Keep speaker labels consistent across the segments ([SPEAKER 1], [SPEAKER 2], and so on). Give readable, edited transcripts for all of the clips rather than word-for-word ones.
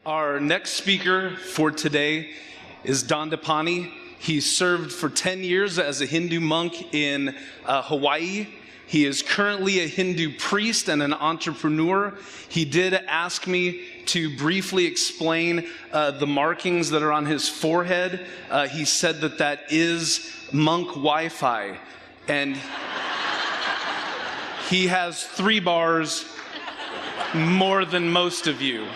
[SPEAKER 1] Our next speaker for today is Dandapani. He served for 10 years as a Hindu monk in Hawaii. He is currently a Hindu priest and an entrepreneur. He did ask me to briefly explain the markings that are on his forehead. He said that that is monk Wi-Fi. And he has 3 bars more than most of you.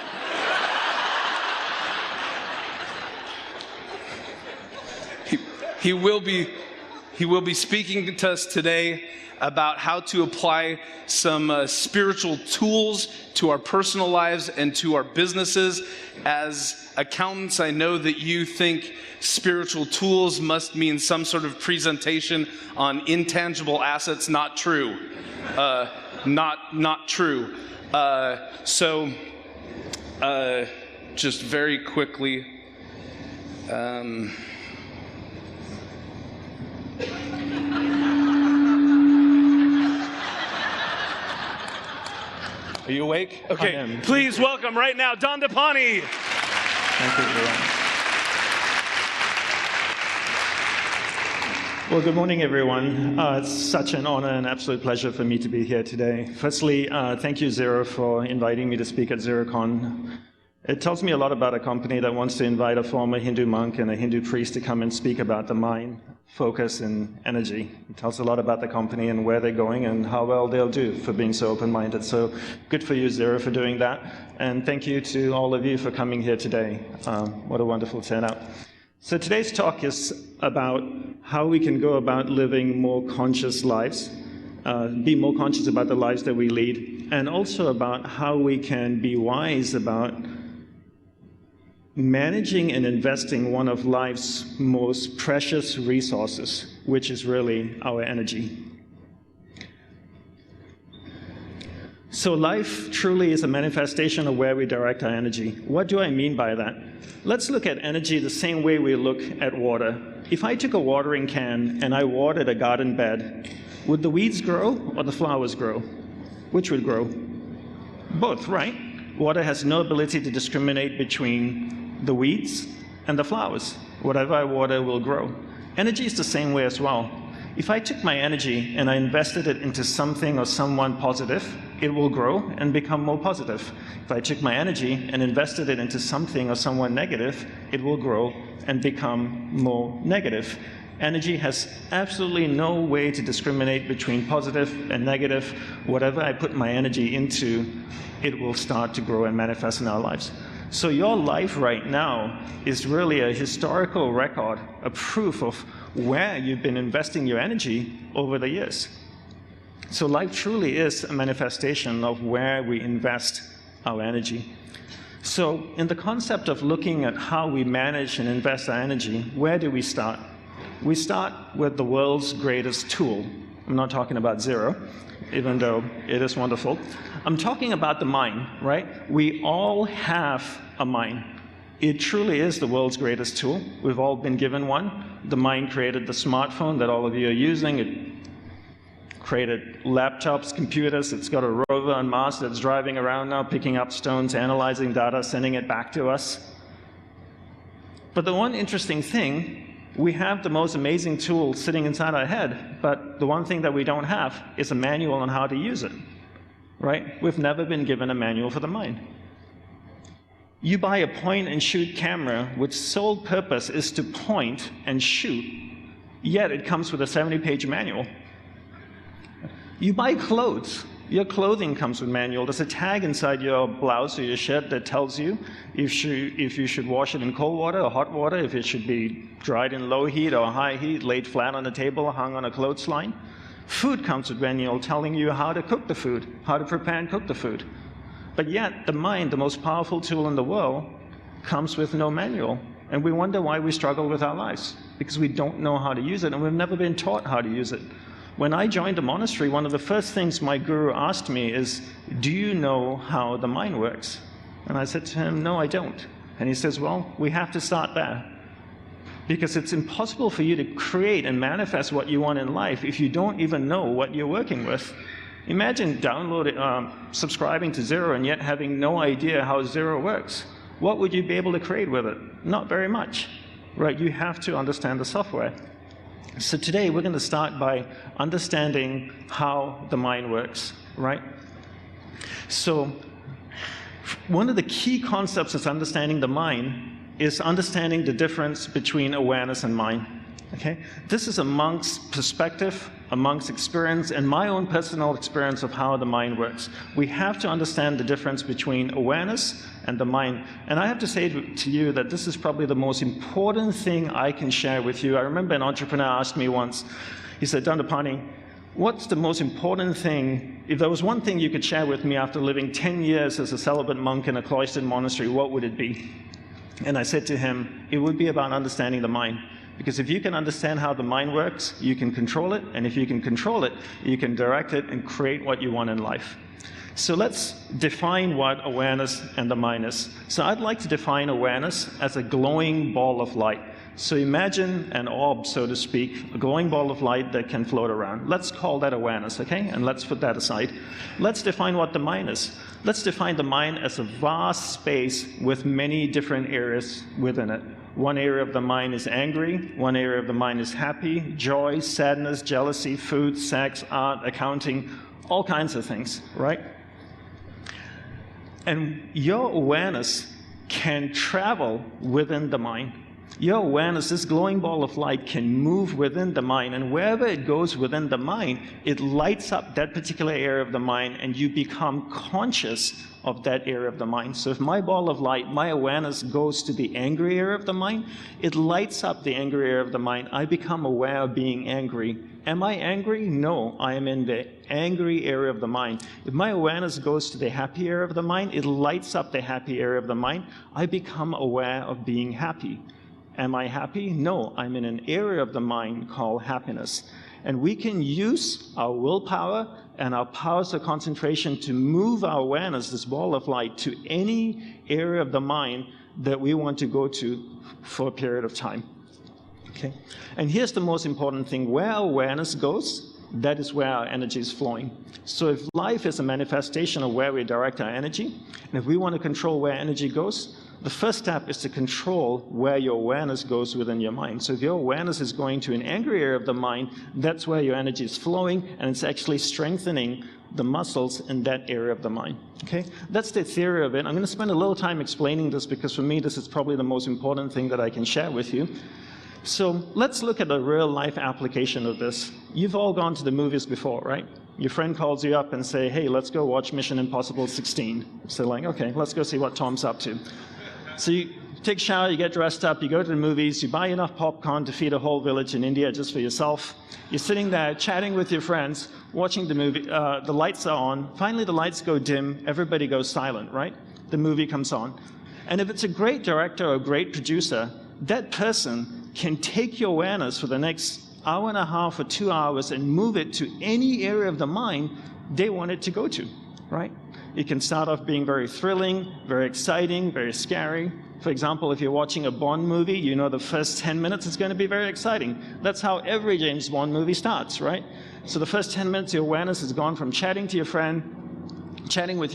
[SPEAKER 1] He will be speaking to us today about how to apply some spiritual tools to our personal lives and to our businesses. As accountants, I know that you think spiritual tools must mean some sort of presentation on intangible assets. Not true. Not true. Just very quickly. Are you awake? Okay, please welcome right now Dandapani.
[SPEAKER 2] Thank you, everyone. Well, good morning, everyone. It's such an honor and absolute pleasure for me to be here today. Firstly, thank you, Zero, for inviting me to speak at ZeroCon. It tells me a lot about a company that wants to invite a former Hindu monk and a Hindu priest to come and speak about the mind, focus, and energy. It tells a lot about the company and where they're going and how well they'll do for being so open-minded. So good for you, Zero, for doing that. And thank you to all of you for coming here today. What a wonderful turnout. So today's talk is about how we can go about living more conscious lives, be more conscious about the lives that we lead, and also about how we can be wise about managing and investing one of life's most precious resources, which is really our energy. So life truly is a manifestation of where we direct our energy. What do I mean by that? Let's look at energy the same way we look at water. If I took a watering can and I watered a garden bed, would the weeds grow or the flowers grow? Which would grow? Both, right? Water has no ability to discriminate between the weeds and the flowers. Whatever I water will grow. Energy is the same way as well. If I took my energy and I invested it into something or someone positive, it will grow and become more positive. If I took my energy and invested it into something or someone negative, it will grow and become more negative. Energy has absolutely no way to discriminate between positive and negative. Whatever I put my energy into, it will start to grow and manifest in our lives. So your life right now is really a historical record, a proof of where you've been investing your energy over the years. So life truly is a manifestation of where we invest our energy. So in the concept of looking at how we manage and invest our energy, where do we start? We start with the world's greatest tool. I'm not talking about Zero, even though it is wonderful. I'm talking about the mind, right? We all have a mind. It truly is the world's greatest tool. We've all been given one. The mind created the smartphone that all of you are using. It created laptops, computers. It's got a rover on Mars that's driving around now, picking up stones, analyzing data, sending it back to us. But the one interesting thing, we have the most amazing tool sitting inside our head, but the one thing that we don't have is a manual on how to use it, right? We've never been given a manual for the mind. You buy a point-and-shoot camera, which sole purpose is to point and shoot, yet it comes with a 70-page manual. You buy clothes. Your clothing comes with manual. There's a tag inside your blouse or your shirt that tells you if you should wash it in cold water or hot water, if it should be dried in low heat or high heat, laid flat on a table, hung on a clothesline. Food comes with manual telling you how to cook the food, how to prepare and cook the food. But yet, the mind, the most powerful tool in the world, comes with no manual. And we wonder why we struggle with our lives, because we don't know how to use it, and we've never been taught how to use it. When I joined the monastery, one of the first things my guru asked me is, do you know how the mind works? And I said to him, no, I don't. And he says, well, we have to start there. Because it's impossible for you to create and manifest what you want in life if you don't even know what you're working with. Imagine subscribing to Zero and yet having no idea how Zero works. what would you be able to create with it? Not very much, right? You have to understand the software. So today we're going to start by understanding how the mind works, right? So one of the key concepts of understanding the mind is understanding the difference between awareness and mind. Okay? This is a monk's perspective, a monk's experience, and my own personal experience of how the mind works. We have to understand the difference between awareness and the mind. And I have to say to you that this is probably the most important thing I can share with you. I remember an entrepreneur asked me once, he said, Dandapani, what's the most important thing, if there was one thing you could share with me after living 10 years as a celibate monk in a cloistered monastery, what would it be? And I said to him, it would be about understanding the mind. Because if you can understand how the mind works, you can control it, and if you can control it, you can direct it and create what you want in life. So let's define what awareness and the mind is. So I'd like to define awareness as a glowing ball of light. So imagine an orb, so to speak, a glowing ball of light that can float around. Let's call that awareness, okay? And let's put that aside. Let's define what the mind is. Let's define the mind as a vast space with many different areas within it. One area of the mind is angry, one area of the mind is happy, joy, sadness, jealousy, food, sex, art, accounting, all kinds of things, right? And your awareness can travel within the mind. Your awareness, this glowing ball of light, can move within the mind, and wherever it goes within the mind, it lights up that particular area of the mind, and you become conscious of that area of the mind. So if my ball of light, my awareness goes to the angry area of the mind, it lights up the angry area of the mind. I become aware of being angry. Am I angry? No, I am in the angry area of the mind. If my awareness goes to the happy area of the mind, it lights up the happy area of the mind. I become aware of being happy. Am I happy? No, I'm in an area of the mind called happiness. And we can use our willpower and our powers of concentration to move our awareness, this ball of light, to any area of the mind that we want to go to for a period of time. Okay? And here's the most important thing. Where our awareness goes, that is where our energy is flowing. So if life is a manifestation of where we direct our energy, and if we want to control where energy goes, the first step is to control where your awareness goes within your mind. So if your awareness is going to an angry area of the mind, that's where your energy is flowing, and it's actually strengthening the muscles in that area of the mind. Okay? That's the theory of it. I'm going to spend a little time explaining this because for me this is probably the most important thing that I can share with you. So let's look at a real-life application of this. You've all gone to the movies before, right? Your friend calls you up and say, hey, let's go watch Mission Impossible 16. So like, okay, let's go see what Tom's up to. So you take a shower, you get dressed up, you go to the movies, you buy enough popcorn to feed a whole village in India just for yourself. You're sitting there chatting with your friends, watching the movie, the lights are on, finally the lights go dim, everybody goes silent, right? The movie comes on. And if it's a great director or a great producer, that person can take your awareness for the next hour and a half or 2 hours and move it to any area of the mind they want it to go to, right? It can start off being very thrilling, very exciting, very scary. For example, if you're watching a Bond movie, you know the first 10 minutes is going to be very exciting. That's how every James Bond movie starts, right? So the first 10 minutes, your awareness has gone from chatting with your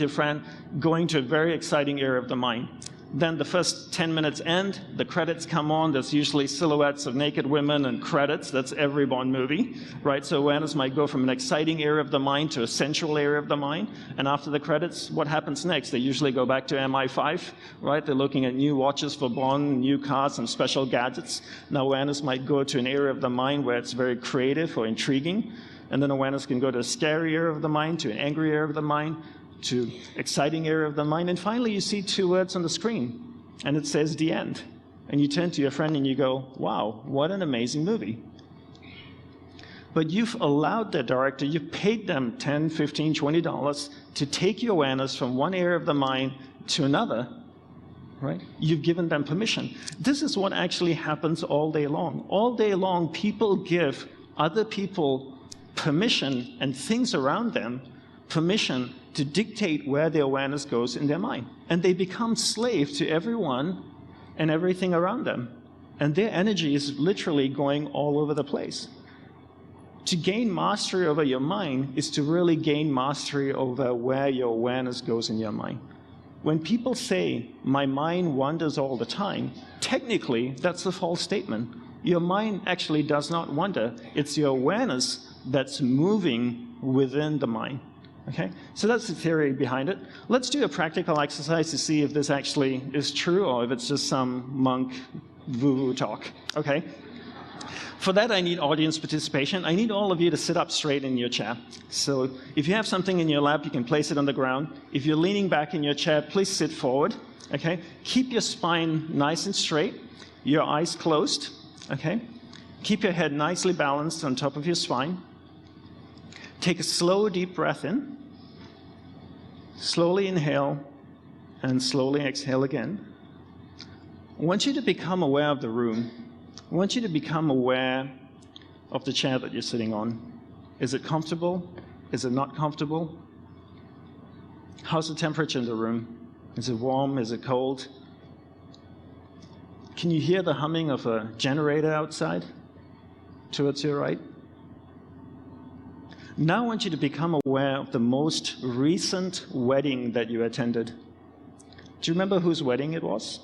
[SPEAKER 2] friend, going to a very exciting area of the mind. Then the first 10 minutes end, the credits come on, there's usually silhouettes of naked women and credits, that's every Bond movie, right? So awareness might go from an exciting area of the mind to a sensual area of the mind, and after the credits, what happens next? They usually go back to MI5, right? They're looking at new watches for Bond, new cars, and special gadgets. Now awareness might go to an area of the mind where it's very creative or intriguing, and then awareness can go to a scary area of the mind, to an angry area of the mind, to exciting area of the mind, and finally you see 2 words on the screen, and it says the end. And you turn to your friend and you go, wow, what an amazing movie. But you've allowed the director, you've paid them $10, $15, $20 to take your awareness from one area of the mind to another, right? You've given them permission. This is what actually happens all day long. All day long, people give other people permission and things around them permission to dictate where their awareness goes in their mind. And they become slaves to everyone and everything around them. And their energy is literally going all over the place. To gain mastery over your mind is to really gain mastery over where your awareness goes in your mind. When people say, my mind wanders all the time, technically, that's a false statement. Your mind actually does not wander. It's your awareness that's moving within the mind. Okay? So that's the theory behind it. Let's do a practical exercise to see if this actually is true or if it's just some monk woo-woo talk. Okay? For that, I need audience participation. I need all of you to sit up straight in your chair. So if you have something in your lap, you can place it on the ground. If you're leaning back in your chair, please sit forward. Okay? Keep your spine nice and straight, your eyes closed. Okay? Keep your head nicely balanced on top of your spine. Take a slow, deep breath in. Slowly inhale, and slowly exhale again. I want you to become aware of the room. I want you to become aware of the chair that you're sitting on. Is it comfortable? Is it not comfortable? How's the temperature in the room? Is it warm? Is it cold? Can you hear the humming of a generator outside towards your right? Now I want you to become aware of the most recent wedding that you attended. Do you remember whose wedding it was?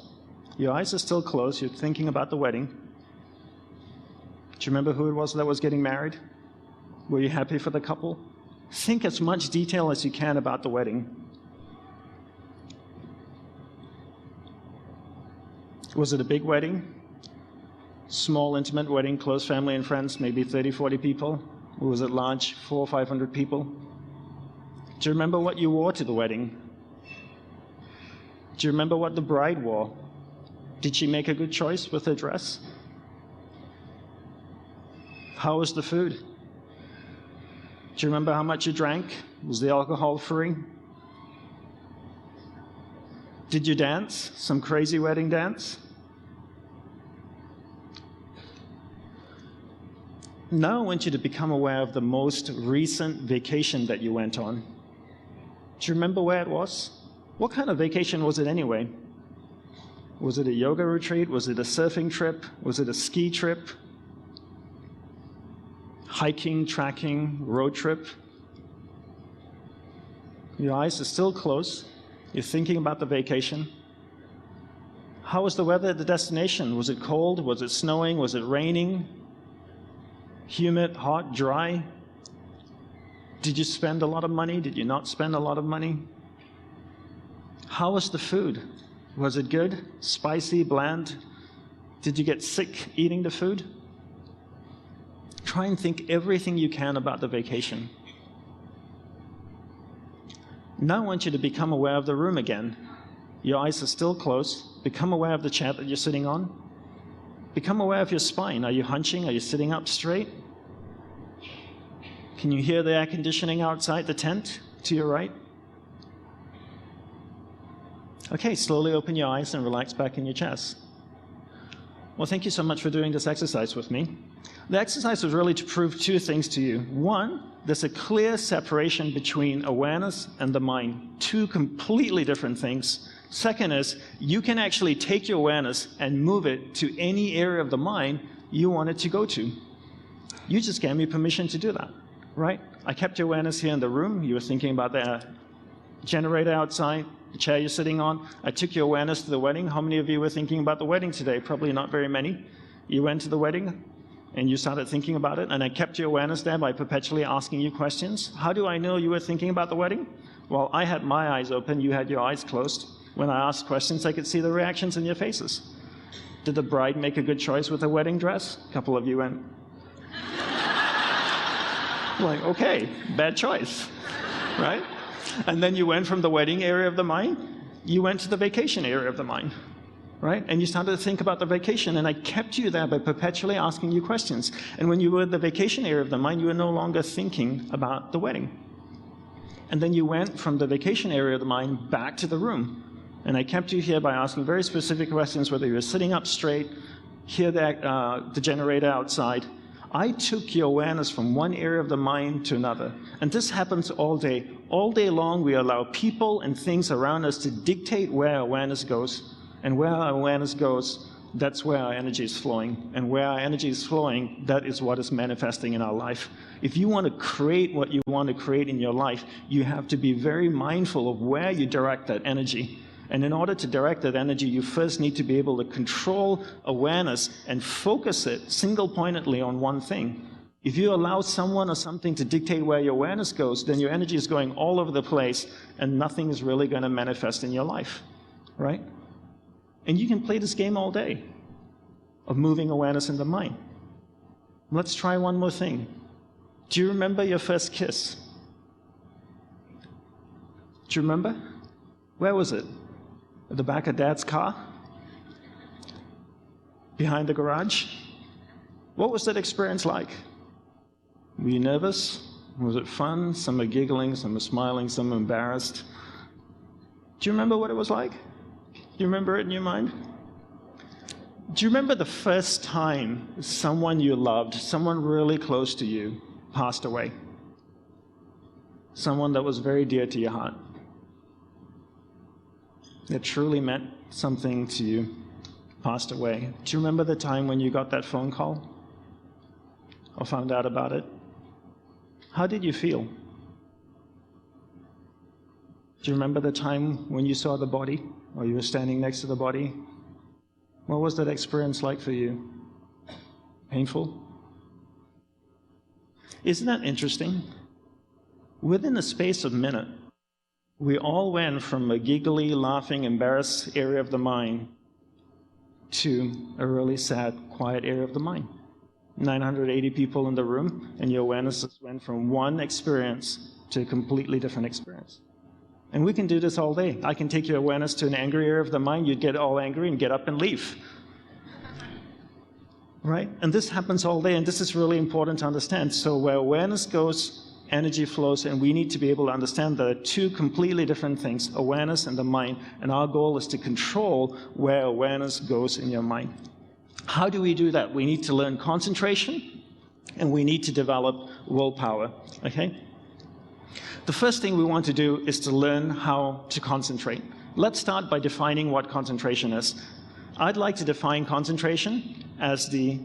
[SPEAKER 2] Your eyes are still closed. You're thinking about the wedding. Do you remember who it was that was getting married? Were you happy for the couple? Think as much detail as you can about the wedding. Was it a big wedding? Small, intimate wedding, close family and friends, maybe 30, 40 people? Or was it large, 400 or 500 people? Do you remember what you wore to the wedding? Do you remember what the bride wore? Did she make a good choice with her dress? How was the food? Do you remember how much you drank? Was the alcohol free? Did you dance? Some crazy wedding dance? Now I want you to become aware of the most recent vacation that you went on. Do you remember where it was? What kind of vacation was it anyway? Was it a yoga retreat? Was it a surfing trip? Was it a ski trip? Hiking, trekking, road trip? Your eyes are still closed. You're thinking about the vacation. How was the weather at the destination? Was it cold? Was it snowing? Was it raining? Humid, hot, dry? Did you spend a lot of money? Did you not spend a lot of money? How was the food? Was it good? Spicy, bland? Did you get sick eating the food? Try and think everything you can about the vacation. Now I want you to become aware of the room again. Your eyes are still closed. Become aware of the chair that you're sitting on. Become aware of your spine. Are you hunching? Are you sitting up straight? Can you hear the air conditioning outside the tent to your right? Okay, slowly open your eyes and relax back in your chest. Well, thank you so much for doing this exercise with me. The exercise was really to prove two things to you. One, there's a clear separation between awareness and the mind. Two completely different things. Second is, you can actually take your awareness and move it to any area of the mind you want it to go to. You just gave me permission to do that, right? I kept your awareness here in the room. You were thinking about the generator outside, the chair you're sitting on. I took your awareness to the wedding. How many of you were thinking about the wedding today? Probably not very many. You went to the wedding and you started thinking about it, and I kept your awareness there by perpetually asking you questions. How do I know you were thinking about the wedding? Well, I had my eyes open, you had your eyes closed. When I asked questions, I could see the reactions in your faces. Did the bride make a good choice with her wedding dress? A couple of you went, like, okay, bad choice, right? And then you went from the wedding area of the mind, you went to the vacation area of the mind, right? And you started to think about the vacation, and I kept you there by perpetually asking you questions. And when you were in the vacation area of the mind, you were no longer thinking about the wedding. And then you went from the vacation area of the mind back to the room. And I kept you here by asking very specific questions, whether you were sitting up straight, hear the generator outside. I took your awareness from one area of the mind to another. And this happens all day. All day long, we allow people and things around us to dictate where our awareness goes. And where our awareness goes, that's where our energy is flowing. And where our energy is flowing, that is what is manifesting in our life. If you want to create what you want to create in your life, you have to be very mindful of where you direct that energy. And in order to direct that energy, you first need to be able to control awareness and focus it single-pointedly on one thing. If you allow someone or something to dictate where your awareness goes, then your energy is going all over the place and nothing is really going to manifest in your life, right? And you can play this game all day of moving awareness in the mind. Let's try one more thing. Do you remember your first kiss? Do you remember? Where was it? At the back of Dad's car? Behind the garage? What was that experience like? Were you nervous? Was it fun? Some are giggling, some are smiling, some are embarrassed. Do you remember what it was like? Do you remember it in your mind? Do you remember the first time someone you loved, someone really close to you, passed away? Someone that was very dear to your heart. That truly meant something to you, passed away. Do you remember the time when you got that phone call? Or found out about it? How did you feel? Do you remember the time when you saw the body, or you were standing next to the body? What was that experience like for you? Painful? Isn't that interesting? Within the space of a minute, we all went from a giggly, laughing, embarrassed area of the mind to a really sad, quiet area of the mind. 980 people in the room, and your awareness went from one experience to a completely different experience. And we can do this all day. I can take your awareness to an angry area of the mind, you'd get all angry and get up and leave. Right? And this happens all day, and this is really important to understand. So where awareness goes, energy flows, and we need to be able to understand that there are two completely different things, awareness and the mind, and our goal is to control where awareness goes in your mind. How do we do that? We need to learn concentration, and we need to develop willpower, okay? The first thing we want to do is to learn how to concentrate. Let's start by defining what concentration is. I'd like to define concentration as the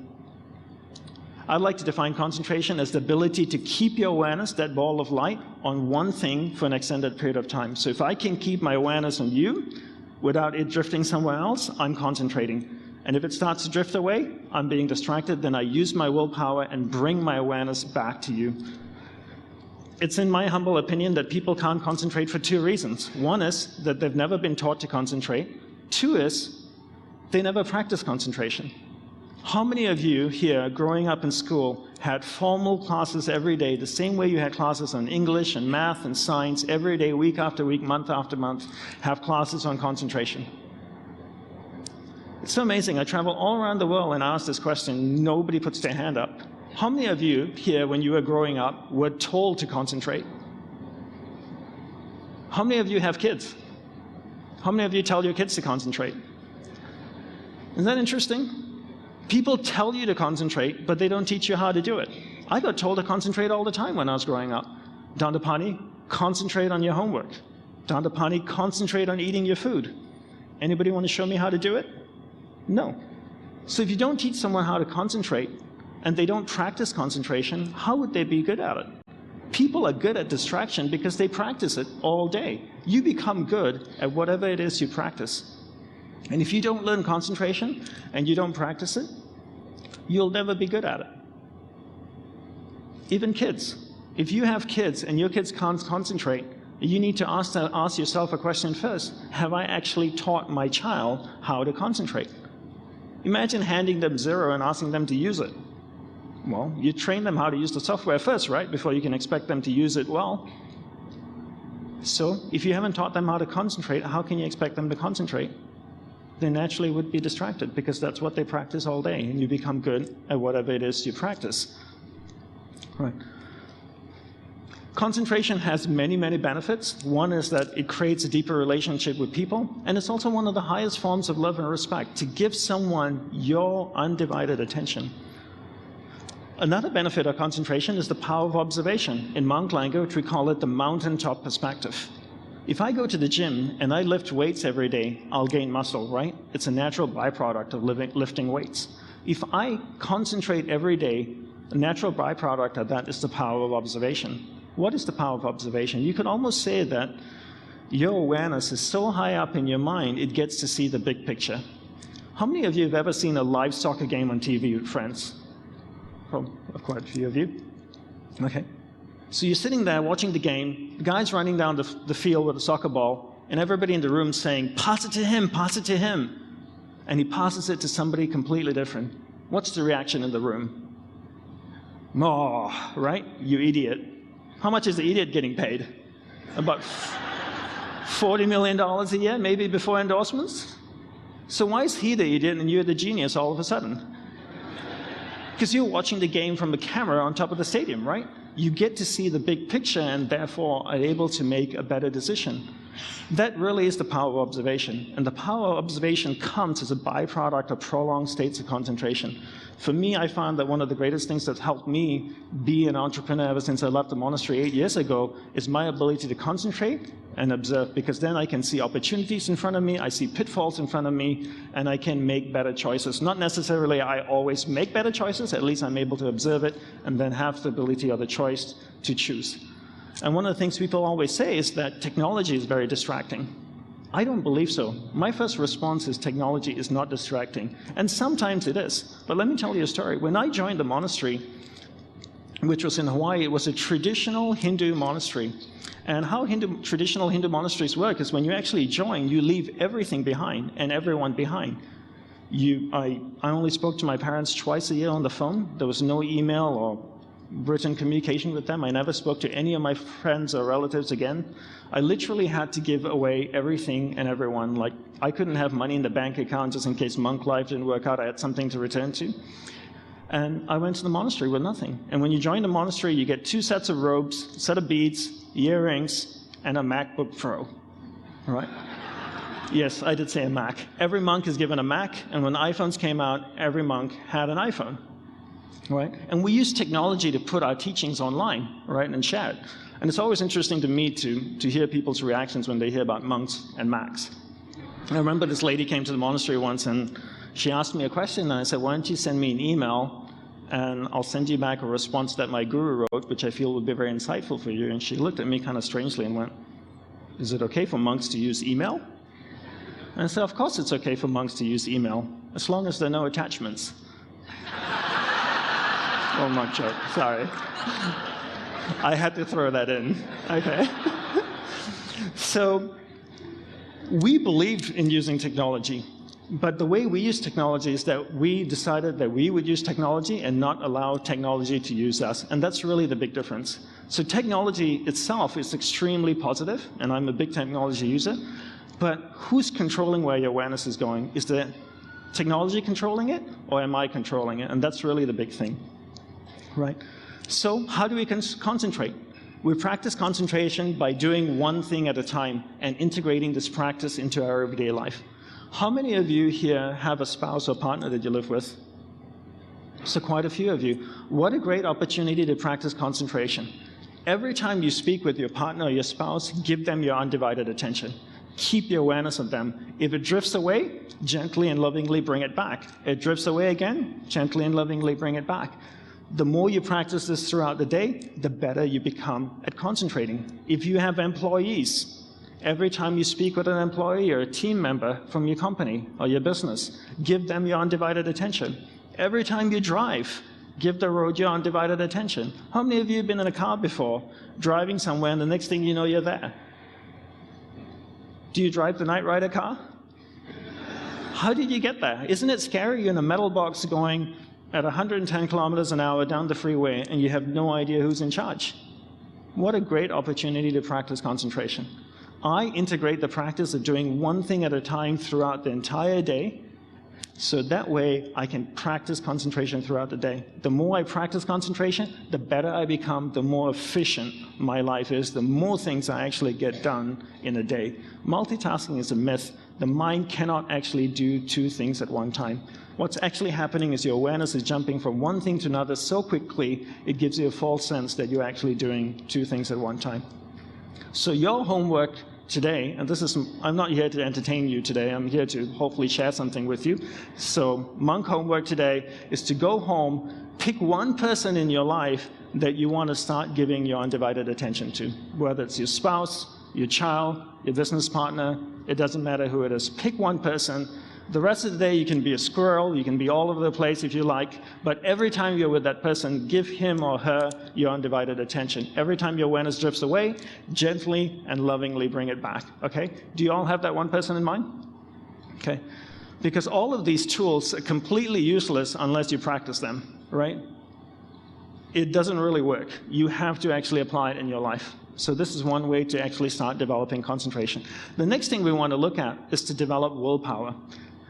[SPEAKER 2] ability to keep your awareness, that ball of light, on one thing for an extended period of time. So if I can keep my awareness on you without it drifting somewhere else, I'm concentrating. And if it starts to drift away, I'm being distracted, then I use my willpower and bring my awareness back to you. It's in my humble opinion that people can't concentrate for two reasons. One is that they've never been taught to concentrate. Two is they never practice concentration. How many of you here, growing up in school, had formal classes every day, the same way you had classes on English and math and science every day, week after week, month after month, have classes on concentration? It's so amazing. I travel all around the world and ask this question. Nobody puts their hand up. How many of you here, when you were growing up, were told to concentrate? How many of you have kids? How many of you tell your kids to concentrate? Isn't that interesting? People tell you to concentrate, but they don't teach you how to do it. I got told to concentrate all the time when I was growing up. Dandapani, concentrate on your homework. Dandapani, concentrate on eating your food. Anybody want to show me how to do it? No. So if you don't teach someone how to concentrate, and they don't practice concentration, how would they be good at it? People are good at distraction because they practice it all day. You become good at whatever it is you practice. And if you don't learn concentration and you don't practice it, you'll never be good at it. Even kids. If you have kids and your kids can't concentrate, you need to ask yourself a question first. Have I actually taught my child how to concentrate? Imagine handing them zero and asking them to use it. Well, you train them how to use the software first, right? Before you can expect them to use it well. So if you haven't taught them how to concentrate, how can you expect them to concentrate? They naturally would be distracted because that's what they practice all day, and you become good at whatever it is you practice. Right. Concentration has many, many benefits. One is that it creates a deeper relationship with people, and it's also one of the highest forms of love and respect, to give someone your undivided attention. Another benefit of concentration is the power of observation. In monk language, we call it the mountaintop perspective. If I go to the gym and I lift weights every day, I'll gain muscle, right? It's a natural byproduct of lifting weights. If I concentrate every day, a natural byproduct of that is the power of observation. What is the power of observation? You could almost say that your awareness is so high up in your mind, it gets to see the big picture. How many of you have ever seen a live soccer game on TV with friends? Probably quite a few of you. Okay. So you're sitting there watching the game, the guy's running down the field with a soccer ball, and everybody in the room saying, pass it to him, pass it to him. And he passes it to somebody completely different. What's the reaction in the room? Oh, right? You idiot. How much is the idiot getting paid? About $40 million a year, maybe before endorsements? So why is he the idiot and you're the genius all of a sudden? Because you're watching the game from the camera on top of the stadium, right? You get to see the big picture and therefore are able to make a better decision. That really is the power of observation. And the power of observation comes as a byproduct of prolonged states of concentration. For me, I found that one of the greatest things that's helped me be an entrepreneur ever since I left the monastery 8 years ago is my ability to concentrate and observe, because then I can see opportunities in front of me, I see pitfalls in front of me, and I can make better choices. Not necessarily I always make better choices, at least I'm able to observe it and then have the ability or the choice to choose. And one of the things people always say is that technology is very distracting. I don't believe so. My first response is technology is not distracting. And sometimes it is. But let me tell you a story. When I joined the monastery, which was in Hawaii, it was a traditional Hindu monastery. And how traditional Hindu monasteries work is when you actually join, you leave everything behind and everyone behind. I only spoke to my parents twice a year on the phone. There was no email or written communication with them. I never spoke to any of my friends or relatives again. I literally had to give away everything and everyone. Like, I couldn't have money in the bank account just in case monk life didn't work out. I had something to return to. And I went to the monastery with nothing. And when you join the monastery, you get 2 sets of robes, a set of beads, earrings, and a MacBook Pro. All right? Yes, I did say a Mac. Every monk is given a Mac, and when iPhones came out, every monk had an iPhone. Right? And we use technology to put our teachings online, right, and share it. And it's always interesting to me to hear people's reactions when they hear about monks and Macs. I remember this lady came to the monastery once, and she asked me a question, and I said, why don't you send me an email, and I'll send you back a response that my guru wrote, which I feel would be very insightful for you. And she looked at me kind of strangely and went, is it okay for monks to use email? And I said, of course it's okay for monks to use email, as long as there are no attachments. Oh, monk joke, sorry. I had to throw that in, okay. So, we believe in using technology, but the way we use technology is that we decided that we would use technology and not allow technology to use us, and that's really the big difference. So technology itself is extremely positive, and I'm a big technology user, but who's controlling where your awareness is going? Is the technology controlling it, or am I controlling it? And that's really the big thing. Right? So how do we concentrate? We practice concentration by doing one thing at a time and integrating this practice into our everyday life. How many of you here have a spouse or partner that you live with? So quite a few of you. What a great opportunity to practice concentration. Every time you speak with your partner or your spouse, give them your undivided attention. Keep your awareness of them. If it drifts away, gently and lovingly bring it back. It drifts away again, gently and lovingly bring it back. The more you practice this throughout the day, the better you become at concentrating. If you have employees, every time you speak with an employee or a team member from your company or your business, give them your undivided attention. Every time you drive, give the road your undivided attention. How many of you have been in a car before, driving somewhere, and the next thing you know, you're there? Do you drive the Night Rider car? How did you get there? Isn't it scary? You're in a metal box going at 110 kilometers an hour down the freeway, and you have no idea who's in charge. What a great opportunity to practice concentration. I integrate the practice of doing one thing at a time throughout the entire day, so that way I can practice concentration throughout the day. The more I practice concentration, the better I become, the more efficient my life is, the more things I actually get done in a day. Multitasking is a myth. The mind cannot actually do 2 things at one time. What's actually happening is your awareness is jumping from one thing to another so quickly, it gives you a false sense that you're actually doing 2 things at one time. So your homework today, and this is, I'm not here to entertain you today, I'm here to hopefully share something with you. So monk homework today is to go home, pick one person in your life that you want to start giving your undivided attention to, whether it's your spouse, your child, your business partner, it doesn't matter who it is. Pick one person. The rest of the day, you can be a squirrel, you can be all over the place if you like, but every time you're with that person, give him or her your undivided attention. Every time your awareness drifts away, gently and lovingly bring it back, okay? Do you all have that one person in mind? Okay. Because all of these tools are completely useless unless you practice them, right? It doesn't really work. You have to actually apply it in your life. So this is one way to actually start developing concentration. The next thing we want to look at is to develop willpower.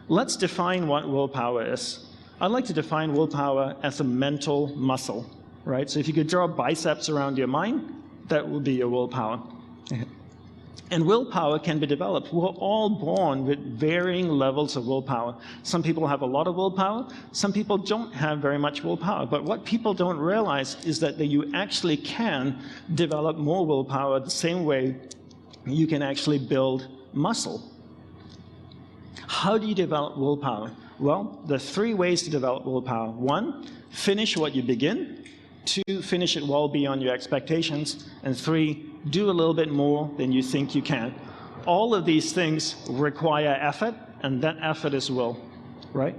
[SPEAKER 2] Let's define what willpower is. I'd like to define willpower as a mental muscle, right? So if you could draw biceps around your mind, that would be your willpower. And willpower can be developed. We're all born with varying levels of willpower. Some people have a lot of willpower. Some people don't have very much willpower. But what people don't realize is that you actually can develop more willpower the same way you can actually build muscle. How do you develop willpower? Well, there are 3 ways to develop willpower. 1, finish what you begin. 2, finish it well beyond your expectations. And 3, do a little bit more than you think you can. All of these things require effort, and that effort is will, right?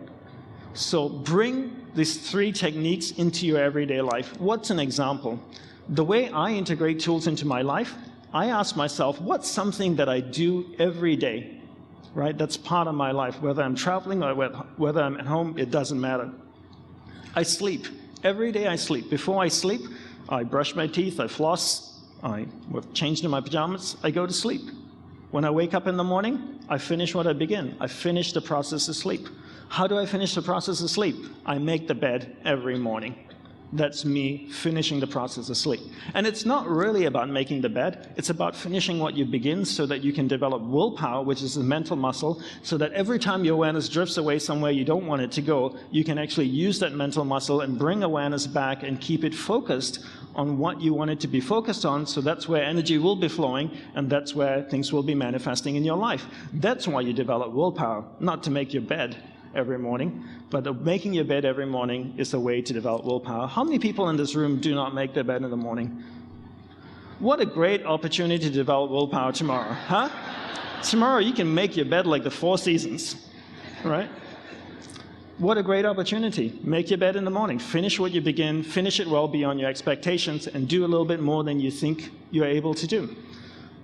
[SPEAKER 2] So bring these 3 techniques into your everyday life. What's an example? The way I integrate tools into my life, I ask myself, what's something that I do every day? Right? That's part of my life. Whether I'm traveling or whether I'm at home, it doesn't matter. I sleep. Every day I sleep. Before I sleep, I brush my teeth, I floss, I change into my pajamas, I go to sleep. When I wake up in the morning, I finish what I begin. I finish the process of sleep. How do I finish the process of sleep? I make the bed every morning. That's me finishing the process of sleep. And it's not really about making the bed. It's about finishing what you begin so that you can develop willpower, which is a mental muscle, so that every time your awareness drifts away somewhere you don't want it to go, you can actually use that mental muscle and bring awareness back and keep it focused on what you want it to be focused on. So that's where energy will be flowing, and that's where things will be manifesting in your life. That's why you develop willpower, not to make your bed every morning, but making your bed every morning is a way to develop willpower. How many people in this room do not make their bed in the morning? What a great opportunity to develop willpower tomorrow, huh? Tomorrow you can make your bed like the 4 seasons, right? What a great opportunity. Make your bed in the morning. Finish what you begin, finish it well beyond your expectations, and do a little bit more than you think you're able to do.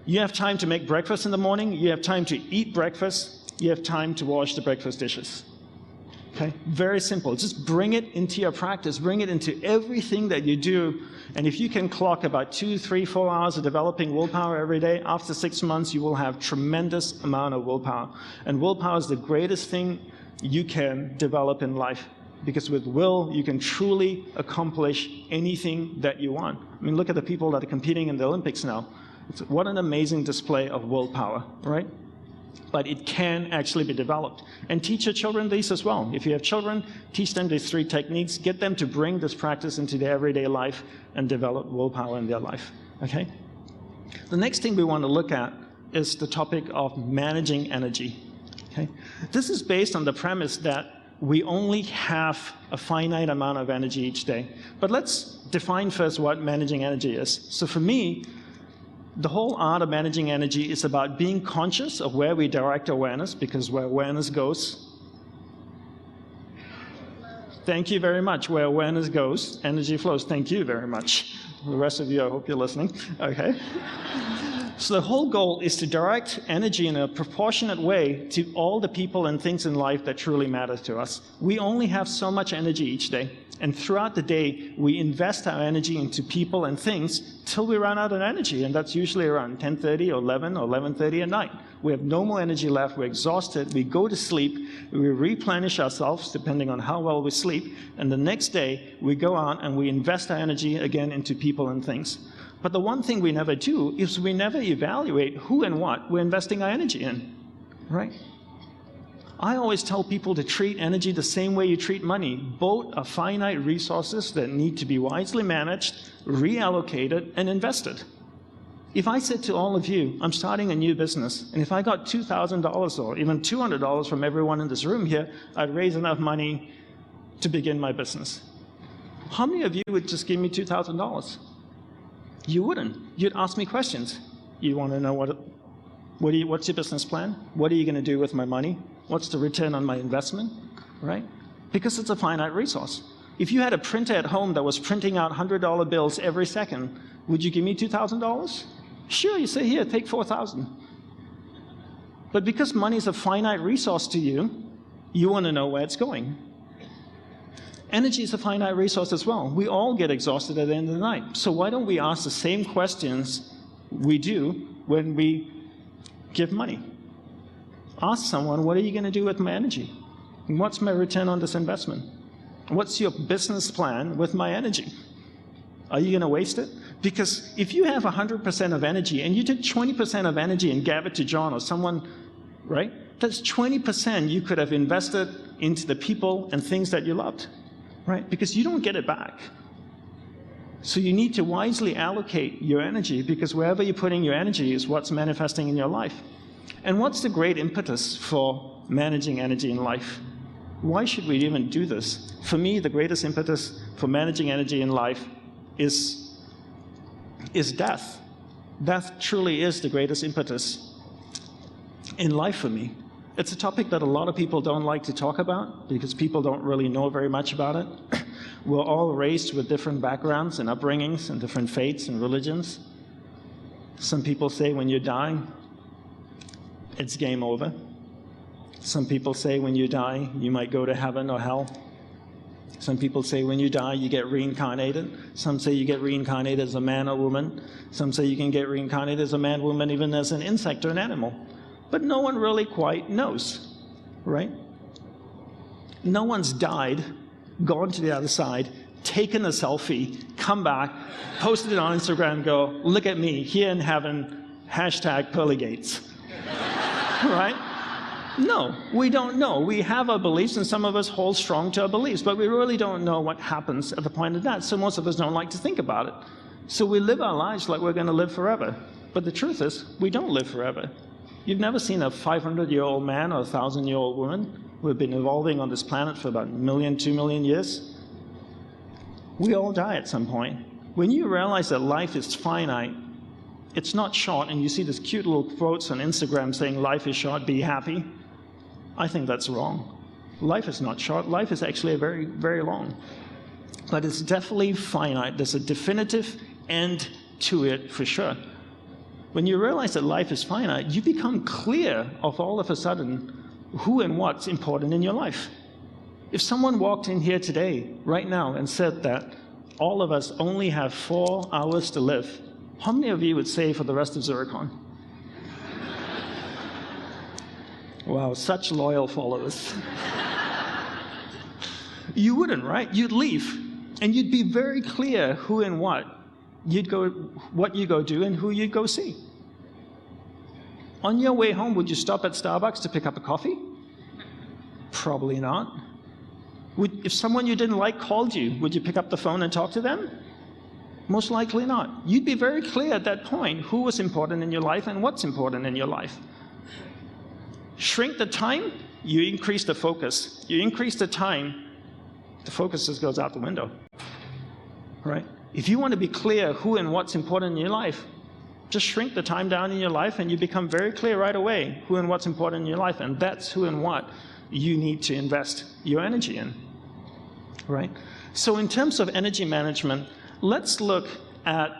[SPEAKER 2] You have time to make breakfast in the morning, you have time to eat breakfast, you have time to wash the breakfast dishes. Okay? Very simple. Just bring it into your practice. Bring it into everything that you do. And if you can clock about 2, 3, 4 hours of developing willpower every day, after 6 months, you will have tremendous amount of willpower. And willpower is the greatest thing you can develop in life. Because with will, you can truly accomplish anything that you want. I mean, look at the people that are competing in the Olympics now. What an amazing display of willpower, right? But it can actually be developed. And teach your children these as well. If you have children, teach them these 3 techniques, get them to bring this practice into their everyday life and develop willpower in their life, okay? The next thing we want to look at is the topic of managing energy, okay? This is based on the premise that we only have a finite amount of energy each day. But let's define first what managing energy is. So for me, the whole art of managing energy is about being conscious of where we direct awareness, because where awareness goes, thank you very much, where awareness goes, energy flows. Thank you very much. The rest of you, I hope you're listening. Okay. So the whole goal is to direct energy in a proportionate way to all the people and things in life that truly matter to us. We only have so much energy each day. And throughout the day, we invest our energy into people and things till we run out of energy. And that's usually around 10:30 or 11 or 11:30 at night. We have no more energy left. We're exhausted. We go to sleep. We replenish ourselves, depending on how well we sleep. And the next day, we go out and we invest our energy again into people and things. But the one thing we never do is we never evaluate who and what we're investing our energy in, right? I always tell people to treat energy the same way you treat money. Both are finite resources that need to be wisely managed, reallocated, and invested. If I said to all of you, I'm starting a new business, and if I got $2,000 or even $200 from everyone in this room here, I'd raise enough money to begin my business. How many of you would just give me $2,000? You wouldn't. You'd ask me questions. You want to know what's your business plan? What are you going to do with my money? What's the return on my investment, right? Because it's a finite resource. If you had a printer at home that was printing out $100 bills every second, would you give me $2,000? Sure, you say, here, take 4,000. But because money is a finite resource to you, you want to know where it's going. Energy is a finite resource as well. We all get exhausted at the end of the night. So why don't we ask the same questions we do when we give money? Ask someone, what are you going to do with my energy? And what's my return on this investment? What's your business plan with my energy? Are you going to waste it? Because if you have 100% of energy and you took 20% of energy and gave it to John or someone, right? That's 20% you could have invested into the people and things that you loved, right? Because you don't get it back. So you need to wisely allocate your energy, because wherever you're putting your energy is what's manifesting in your life. And what's the great impetus for managing energy in life? Why should we even do this? For me, the greatest impetus for managing energy in life is death. Death truly is the greatest impetus in life for me. It's a topic that a lot of people don't like to talk about because people don't really know very much about it. We're all raised with different backgrounds and upbringings and different faiths and religions. Some people say when you die, it's game over. Some people say when you die, you might go to heaven or hell. Some people say when you die, you get reincarnated. Some say you get reincarnated as a man or woman. Some say you can get reincarnated as a man, woman, even as an insect or an animal. But no one really quite knows, right? No one's died, gone to the other side, taken a selfie, come back, posted it on Instagram, go, look at me, here in heaven, #pearlygates, right? No, we don't know. We have our beliefs, and some of us hold strong to our beliefs, but we really don't know what happens at the point of that, so most of us don't like to think about it. So we live our lives like we're going to live forever. But the truth is, we don't live forever. You've never seen a 500-year-old man or a 1,000-year-old woman who have been evolving on this planet for about 1 million, 2 million years. We all die at some point. When you realize that life is finite, it's not short, and you see these cute little quotes on Instagram saying, life is short, be happy. I think that's wrong. Life is not short. Life is actually very, very long. But it's definitely finite. There's a definitive end to it for sure. When you realize that life is finite, you become clear of all of a sudden who and what's important in your life. If someone walked in here today, right now, and said that all of us only have 4 hours to live, how many of you would say for the rest of Zuricon? Wow, such loyal followers. You wouldn't, right? You'd leave, and you'd be very clear who and what you go do and who you'd go see. On your way home, would you stop at Starbucks to pick up a coffee? Probably not. If someone you didn't like called you, would you pick up the phone and talk to them? Most likely not. You'd be very clear at that point who was important in your life and what's important in your life. Shrink the time, you increase the focus. You increase the time, the focus just goes out the window, right? If you want to be clear who and what's important in your life, just shrink the time down in your life and you become very clear right away who and what's important in your life, and that's who and what you need to invest your energy in, right? So in terms of energy management, let's look at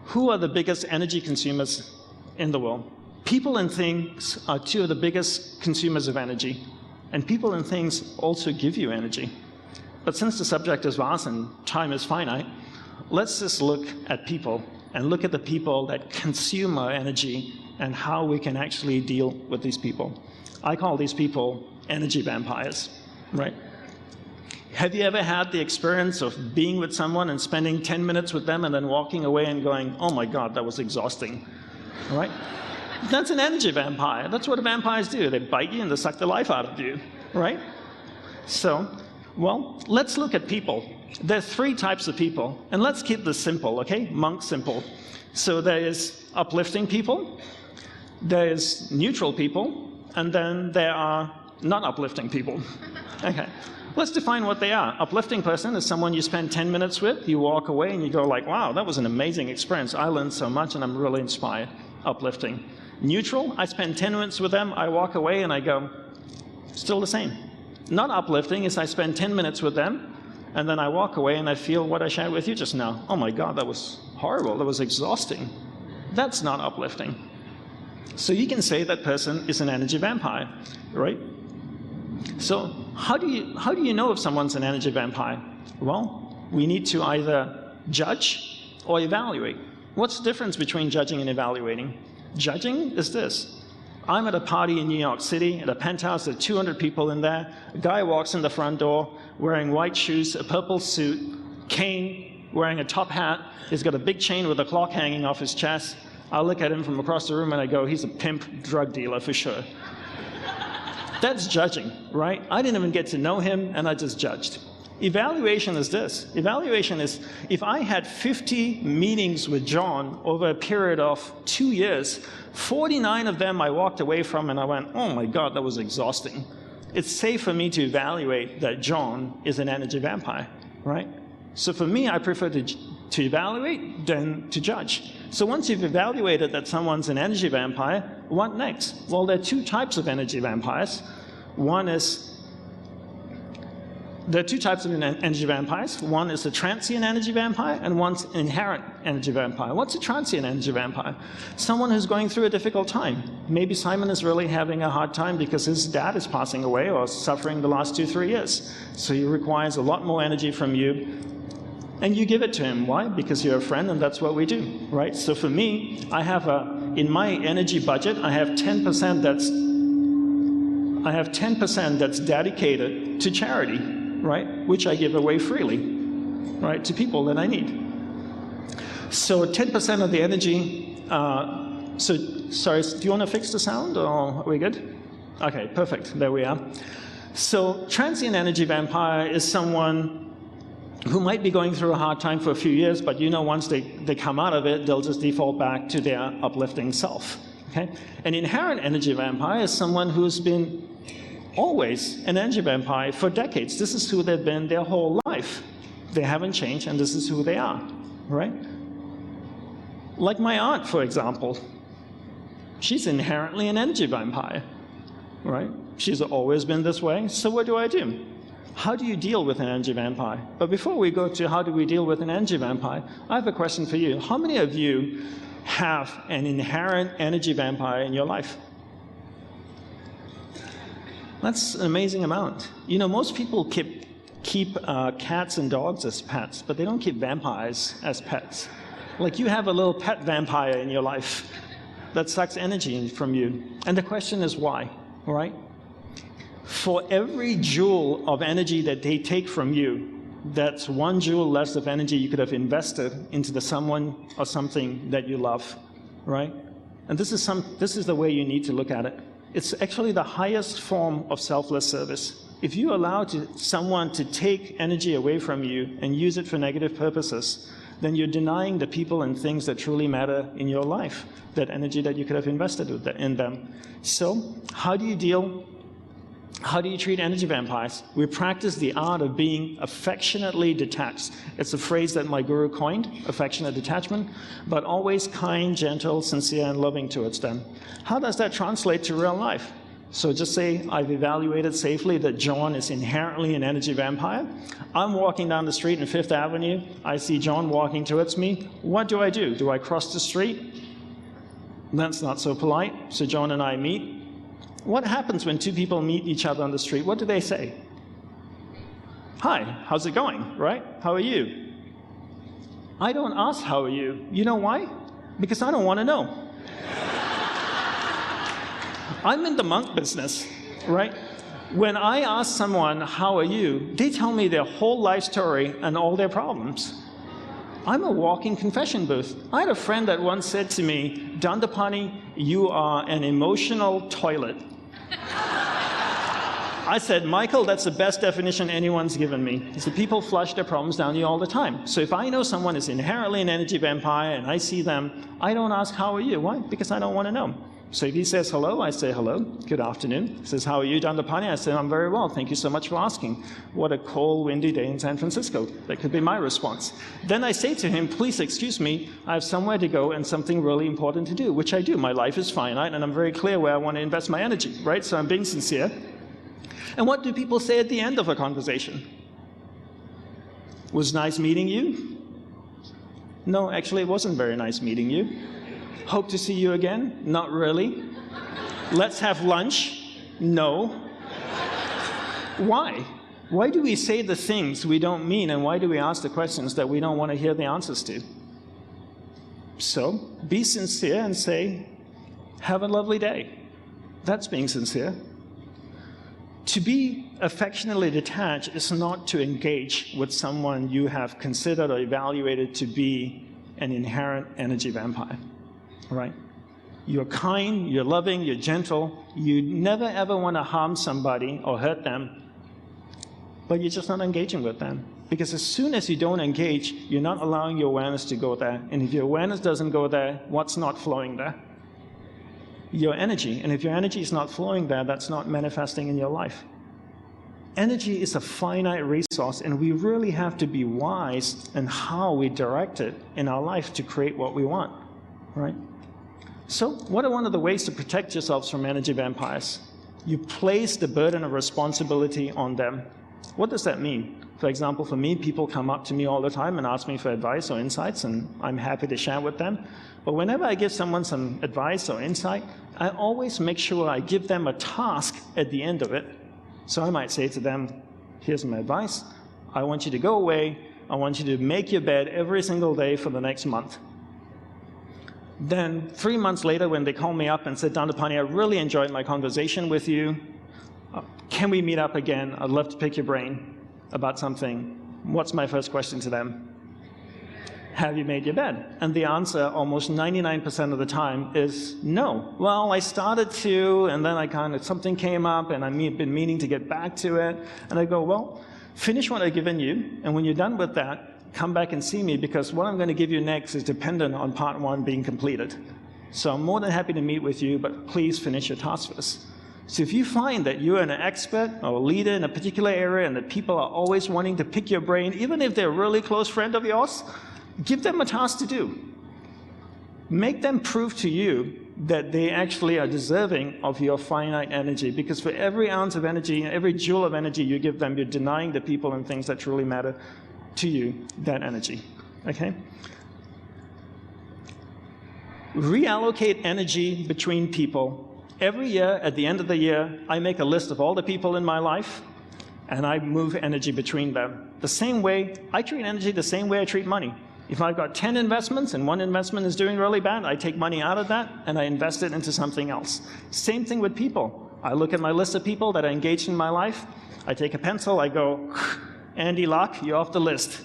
[SPEAKER 2] who are the biggest energy consumers in the world. People and things are 2 of the biggest consumers of energy, and people and things also give you energy. But since the subject is vast and time is finite, let's just look at people and look at the people that consume our energy and how we can actually deal with these people. I call these people energy vampires, right? Have you ever had the experience of being with someone and spending 10 minutes with them and then walking away and going, oh my God, that was exhausting, right? That's an energy vampire. That's what vampires do. They bite you and they suck the life out of you, right? So, well, let's look at people. There are 3 types of people, and let's keep this simple, okay? Monk simple. So there is uplifting people, there is neutral people, and then there are non-uplifting people. Okay, let's define what they are. Uplifting person is someone you spend 10 minutes with, you walk away and you go like, wow, that was an amazing experience. I learned so much and I'm really inspired. uplifting. Neutral, I spend 10 minutes with them, I walk away and I go, still the same. Not uplifting is I spend 10 minutes with them, and then I walk away and I feel what I shared with you just now. Oh my God, that was horrible, that was exhausting. That's not uplifting. So you can say that person is an energy vampire, right? So how do you know if someone's an energy vampire? Well, we need to either judge or evaluate. What's the difference between judging and evaluating? Judging is this. I'm at a party in New York City, at a penthouse, there are 200 people in there. A guy walks in the front door wearing white shoes, a purple suit, cane, wearing a top hat. He's got a big chain with a clock hanging off his chest. I look at him from across the room and I go, he's a pimp drug dealer for sure. That's judging, right? I didn't even get to know him and I just judged. Evaluation is this. Evaluation is, if I had 50 meetings with John over a period of 2 years, 49 of them I walked away from and I went, oh my God, that was exhausting. It's safe for me to evaluate that John is an energy vampire, right? So for me, I prefer to evaluate than to judge. So once you've evaluated that someone's an energy vampire, what next? Well, there are two types of energy vampires. There are two types of energy vampires. One is a transient energy vampire, and one's an inherent energy vampire. What's a transient energy vampire? Someone who's going through a difficult time. Maybe Simon is really having a hard time because his dad is passing away or suffering the last 2-3 years. So he requires a lot more energy from you, and you give it to him. Why? Because you're a friend, and that's what we do, right? So for me, I have in my energy budget, I have 10% that's dedicated to charity, right? Which I give away freely, right? To people that I need. So 10% of the energy, sorry, do you want to fix the sound, or are we good? Okay, perfect, there we are. So transient energy vampire is someone who might be going through a hard time for a few years, but you know once they come out of it, they'll just default back to their uplifting self. Okay? An inherent energy vampire is someone who's been always an energy vampire for decades. This is who they've been their whole life. They haven't changed, and this is who they are, right? Like my aunt, for example. She's inherently an energy vampire, right? She's always been this way, so what do I do? How do you deal with an energy vampire? But before we go to how do we deal with an energy vampire, I have a question for you. How many of you have an inherent energy vampire in your life? That's an amazing amount. You know, most people keep cats and dogs as pets, but they don't keep vampires as pets. Like you have a little pet vampire in your life that sucks energy from you. And the question is why, right? For every joule of energy that they take from you, that's 1 joule less of energy you could have invested into the someone or something that you love, right? And this is the way you need to look at it. It's actually the highest form of selfless service. If you allow someone to take energy away from you and use it for negative purposes, then you're denying the people and things that truly matter in your life, that energy that you could have invested in them. So how do you treat energy vampires? We practice the art of being affectionately detached. It's a phrase that my guru coined, affectionate detachment, but always kind, gentle, sincere, and loving towards them. How does that translate to real life? So just say I've evaluated safely that John is inherently an energy vampire. I'm walking down the street in 5th Avenue. I see John walking towards me. What do? Do I cross the street? That's not so polite. So John and I meet. What happens when two people meet each other on the street? What do they say? Hi, how's it going, right? How are you? I don't ask how are you. You know why? Because I don't want to know. I'm in the monk business, right? When I ask someone, how are you? They tell me their whole life story and all their problems. I'm a walking confession booth. I had a friend that once said to me, Dandapani, you are an emotional toilet. I said, Michael, that's the best definition anyone's given me. He said, people flush their problems down you all the time. So if I know someone is inherently an energy vampire and I see them, I don't ask, how are you? Why? Because I don't want to know. So if he says hello, I say hello, good afternoon. He says, how are you, Dandapani? I say, I'm very well, thank you so much for asking. What a cold, windy day in San Francisco. That could be my response. Then I say to him, please excuse me, I have somewhere to go and something really important to do, which I do. My life is finite, and I'm very clear where I want to invest my energy, right? So I'm being sincere. And what do people say at the end of a conversation? Was nice meeting you? No, actually, it wasn't very nice meeting you. Hope to see you again? Not really. Let's have lunch? No. Why? Why do we say the things we don't mean, and why do we ask the questions that we don't want to hear the answers to? So, be sincere and say, have a lovely day. That's being sincere. To be affectionately detached is not to engage with someone you have considered or evaluated to be an inherent energy vampire. Right? You're kind, you're loving, you're gentle. You never ever want to harm somebody or hurt them, but you're just not engaging with them. Because as soon as you don't engage, you're not allowing your awareness to go there. And if your awareness doesn't go there, what's not flowing there? Your energy. And if your energy is not flowing there, that's not manifesting in your life. Energy is a finite resource, and we really have to be wise in how we direct it in our life to create what we want. Right? So what are one of the ways to protect yourselves from energy vampires? You place the burden of responsibility on them. What does that mean? For example, for me, people come up to me all the time and ask me for advice or insights, and I'm happy to share with them. But whenever I give someone some advice or insight, I always make sure I give them a task at the end of it. So I might say to them, here's my advice. I want you to go away. I want you to make your bed every single day for the next month. Then 3 months later, when they call me up and said, Dandapani, I really enjoyed my conversation with you. Can we meet up again? I'd love to pick your brain about something. What's my first question to them? Have you made your bed? And the answer almost 99% of the time is no. Well, I started to, and then something came up, and I've been meaning to get back to it. And I go, well, finish what I've given you, and when you're done with that, come back and see me, because what I'm going to give you next is dependent on part one being completed. So I'm more than happy to meet with you, but please finish your task first. So if you find that you're an expert or a leader in a particular area and that people are always wanting to pick your brain, even if they're a really close friend of yours, give them a task to do. Make them prove to you that they actually are deserving of your finite energy, because for every ounce of energy, every joule of energy you give them, you're denying the people and things that truly matter to you that energy. Okay? Reallocate energy between people. Every year, at the end of the year, I make a list of all the people in my life, and I move energy between them. The same way, I treat energy the same way I treat money. If I've got 10 investments and one investment is doing really bad, I take money out of that and I invest it into something else. Same thing with people. I look at my list of people that are engaged in my life. I take a pencil, I go, Andy Locke, you're off the list,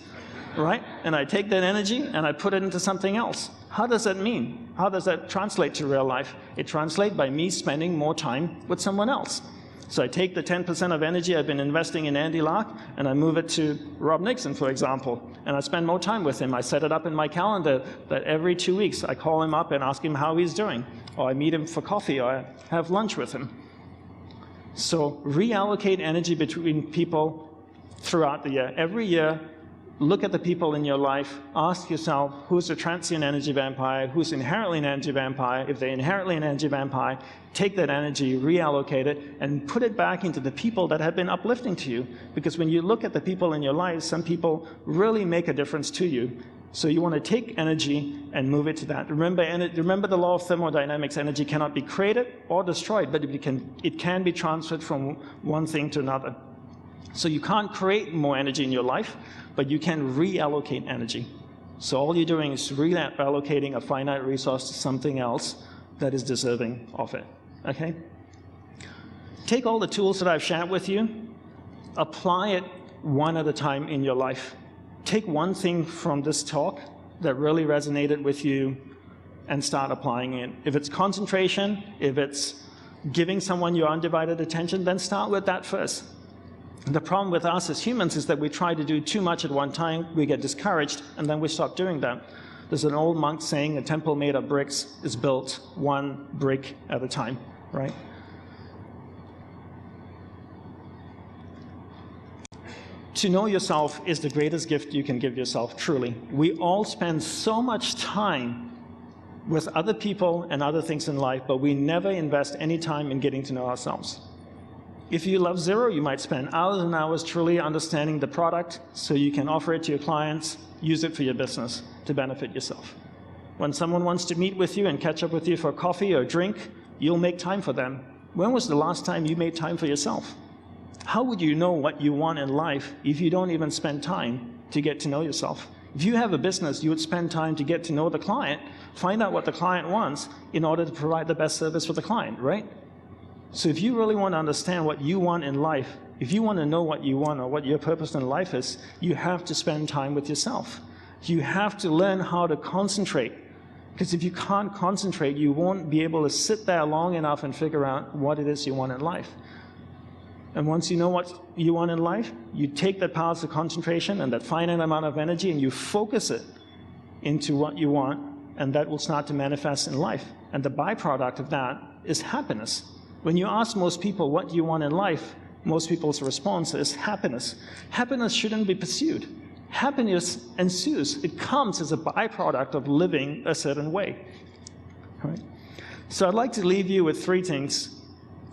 [SPEAKER 2] right? And I take that energy and I put it into something else. How does that mean? How does that translate to real life? It translates by me spending more time with someone else. So I take the 10% of energy I've been investing in Andy Locke and I move it to Rob Nixon, for example, and I spend more time with him. I set it up in my calendar that every 2 weeks I call him up and ask him how he's doing, or I meet him for coffee, or I have lunch with him. So reallocate energy between people throughout the year. Every year, look at the people in your life, ask yourself, who's a transient energy vampire, who's inherently an energy vampire. If they're inherently an energy vampire, take that energy, reallocate it, and put it back into the people that have been uplifting to you. Because when you look at the people in your life, some people really make a difference to you. So you want to take energy and move it to that. Remember the law of thermodynamics. Energy cannot be created or destroyed, but it can be transferred from one thing to another. So you can't create more energy in your life, but you can reallocate energy. So all you're doing is reallocating a finite resource to something else that is deserving of it. Okay? Take all the tools that I've shared with you, apply it one at a time in your life. Take one thing from this talk that really resonated with you and start applying it. If it's concentration, if it's giving someone your undivided attention, then start with that first. The problem with us as humans is that we try to do too much at one time, we get discouraged, and then we stop doing that. There's an old monk saying a temple made of bricks is built one brick at a time, right? To know yourself is the greatest gift you can give yourself, truly. We all spend so much time with other people and other things in life, but we never invest any time in getting to know ourselves. If you love Xero, you might spend hours and hours truly understanding the product so you can offer it to your clients, use it for your business to benefit yourself. When someone wants to meet with you and catch up with you for coffee or drink, you'll make time for them. When was the last time you made time for yourself? How would you know what you want in life if you don't even spend time to get to know yourself? If you have a business, you would spend time to get to know the client, find out what the client wants in order to provide the best service for the client, right? So if you really want to understand what you want in life, if you want to know what you want or what your purpose in life is, you have to spend time with yourself. You have to learn how to concentrate. Because if you can't concentrate, you won't be able to sit there long enough and figure out what it is you want in life. And once you know what you want in life, you take that power of concentration and that finite amount of energy and you focus it into what you want, and that will start to manifest in life. And the byproduct of that is happiness. When you ask most people, what do you want in life? Most people's response is happiness. Happiness shouldn't be pursued. Happiness ensues. It comes as a byproduct of living a certain way. All right? So I'd like to leave you with three things.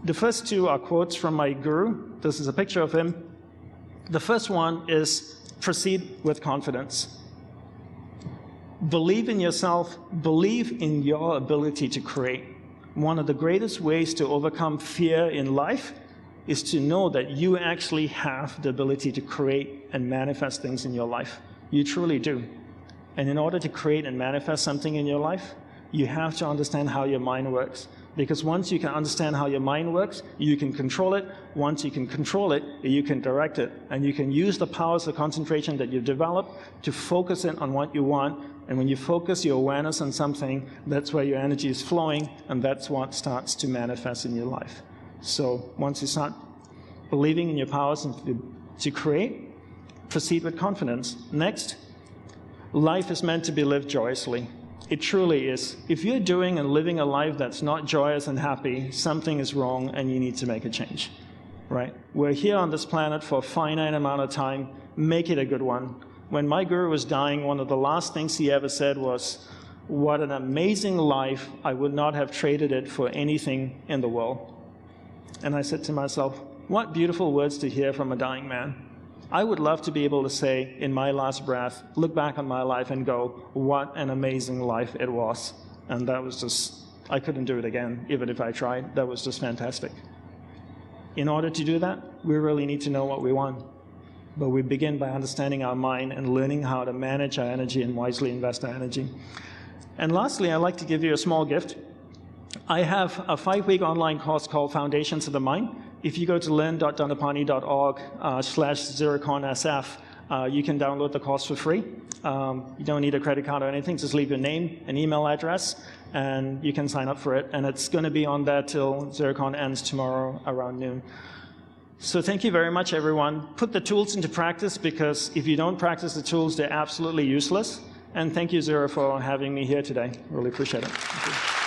[SPEAKER 2] The first two are quotes from my guru. This is a picture of him. The first one is proceed with confidence. Believe in yourself. Believe in your ability to create. One of the greatest ways to overcome fear in life is to know that you actually have the ability to create and manifest things in your life. You truly do. And in order to create and manifest something in your life, you have to understand how your mind works. Because once you can understand how your mind works, you can control it. Once you can control it, you can direct it. And you can use the powers of concentration that you've developed to focus in on what you want. And when you focus your awareness on something, that's where your energy is flowing, and that's what starts to manifest in your life. So once you start believing in your powers to create, proceed with confidence. Next, life is meant to be lived joyously. It truly is. If you're doing and living a life that's not joyous and happy, something is wrong and you need to make a change, right? We're here on this planet for a finite amount of time. Make it a good one. When my guru was dying, one of the last things he ever said was, "What an amazing life. I would not have traded it for anything in the world." And I said to myself, what beautiful words to hear from a dying man. I would love to be able to say in my last breath, look back on my life and go, what an amazing life it was. And that was just, I couldn't do it again, even if I tried. That was just fantastic. In order to do that, we really need to know what we want. But we begin by understanding our mind and learning how to manage our energy and wisely invest our energy. And lastly, I'd like to give you a small gift. I have a 5-week online course called Foundations of the Mind. If you go to learn.dandapani.org/xeroconsf, you can download the course for free. You don't need a credit card or anything. Just leave your name and email address, and you can sign up for it. And it's going to be on there till Xerocon ends tomorrow around noon. So thank you very much, everyone. Put the tools into practice, because if you don't practice the tools, they're absolutely useless. And thank you, Xero, for having me here today. Really appreciate it. Thank you.